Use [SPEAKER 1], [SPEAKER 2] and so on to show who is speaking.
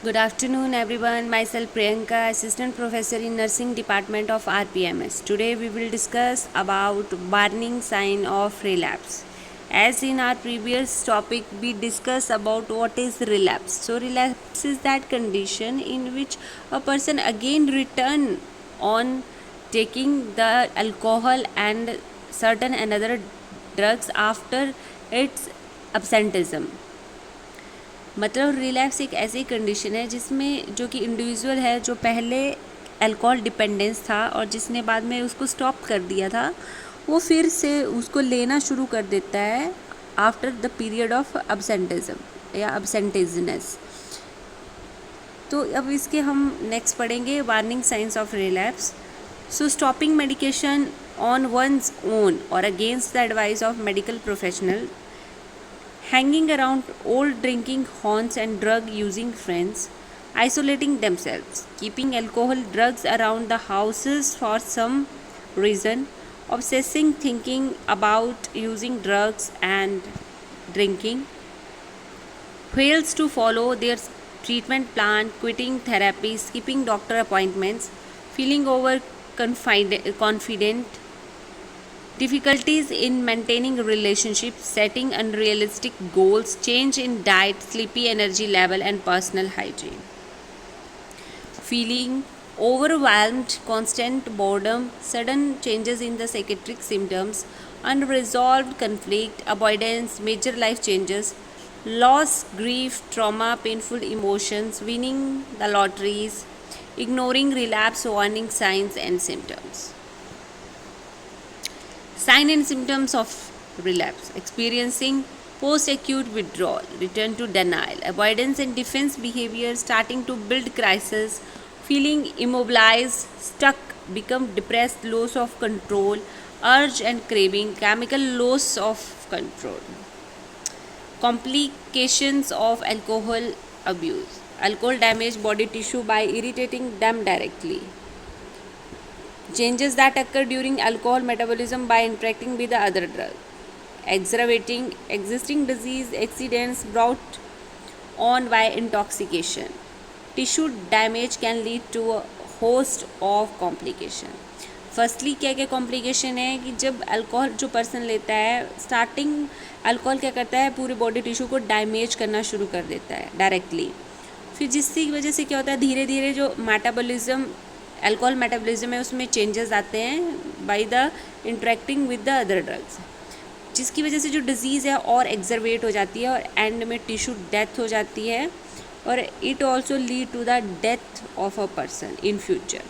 [SPEAKER 1] Good afternoon, everyone. Myself Priyanka, Assistant Professor in Nursing Department of RPMS. Today we will discuss about warning sign of relapse. As in our previous topic, we discussed about what is relapse. So relapse is that condition in which a person again return on taking the alcohol and certain another drugs after its absenteeism. मतलब relapse एक ऐसी condition है जिसमें जो कि individual है जो पहले अल्कोहल डिपेंडेंस था और जिसने बाद में उसको स्टॉप कर दिया था वो फिर से उसको लेना शुरू कर देता है after the period of absenteeism या अब्सेंटेजनेस। तो अब इसके हम नेक्स्ट पढ़ेंगे warning signs of relapse. So stopping medication on one's own और against the advice of medical professional, hanging around old drinking haunts and drug using friends, isolating themselves, keeping alcohol drugs around the houses for some reason, obsessing thinking about using drugs and drinking, fails to follow their treatment plan, quitting therapy, skipping doctor appointments, feeling confident, difficulties in maintaining relationships, setting unrealistic goals, change in diet, sleepy energy level, and personal hygiene. Feeling overwhelmed, constant boredom, sudden changes in the psychiatric symptoms, unresolved conflict, avoidance, major life changes, loss, grief, trauma, painful emotions, winning the lotteries, ignoring relapse warning signs and symptoms. Sign and symptoms of relapse: experiencing post-acute withdrawal, return to denial, avoidance and defense behavior starting to build crisis, feeling immobilized, stuck, become depressed, loss of control, urge and craving, chemical loss of control. Complications of alcohol abuse: alcohol damage body tissue by irritating them directly. Changes that occur during alcohol metabolism by interacting with the other drug, aggravating existing disease, accidents brought on by intoxication. Tissue damage can lead to a host of complication. Firstly क्या क्या complication है कि जब alcohol जो person लेता है, starting alcohol क्या करता है, पूरे बॉडी टिश्यू को डैमेज करना शुरू कर देता है डायरेक्टली। फिर जिसकी वजह से क्या होता है, धीरे धीरे जो मेटाबॉलिज्म अल्कोहल मेटाबॉलिज्म है उसमें चेंजेस आते हैं by the interacting with the other drugs, जिसकी वजह से जो डिज़ीज़ है और एग्जर्वेट हो जाती है और एंड में टिश्यू डेथ हो जाती है और it also lead to the death of a person in future.